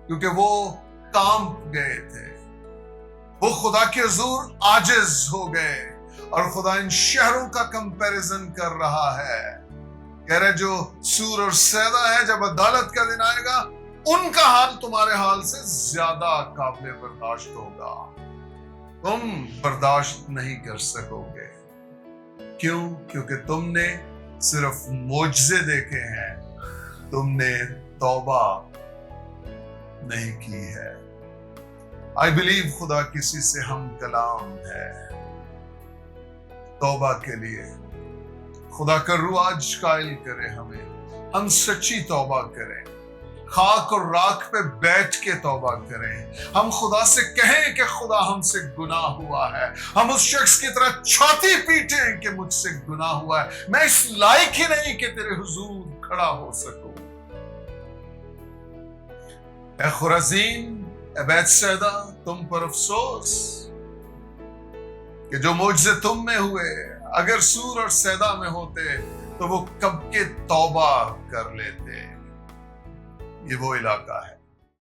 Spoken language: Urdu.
کیونکہ وہ کانپ گئے تھے، وہ خدا کے حضور عاجز ہو گئے، اور خدا ان شہروں کا کمپیریزن کر رہا ہے، کہہ رہے جو سور اور سیدا ہے، جب عدالت کا دن آئے گا ان کا حال تمہارے حال سے زیادہ قابل برداشت ہوگا، تم برداشت نہیں کر سکو گے۔ کیوں؟ کیونکہ تم نے صرف معجزے دیکھے ہیں، تم نے توبہ نہیں کی ہے۔ I believe خدا کسی سے ہم کلام ہے توبہ کے لیے۔ خدا کا روح آج قائل کرے ہمیں، ہم سچی توبہ کریں، خاک اور راکھ پہ بیٹھ کے توبہ کریں، ہم خدا سے کہیں کہ خدا ہم سے گناہ ہوا ہے، ہم اس شخص کی طرح چھاتی پیٹیں کہ مجھ سے گناہ ہوا ہے، میں اس لائق ہی نہیں کہ تیرے حضور کھڑا ہو سکوں۔ اے خرازین، اے بیت سیدا، تم پر افسوس کہ جو معجزے تم میں ہوئے اگر سور اور سیدا میں ہوتے تو وہ کب کے توبہ کر لیتے۔ یہ وہ علاقہ ہے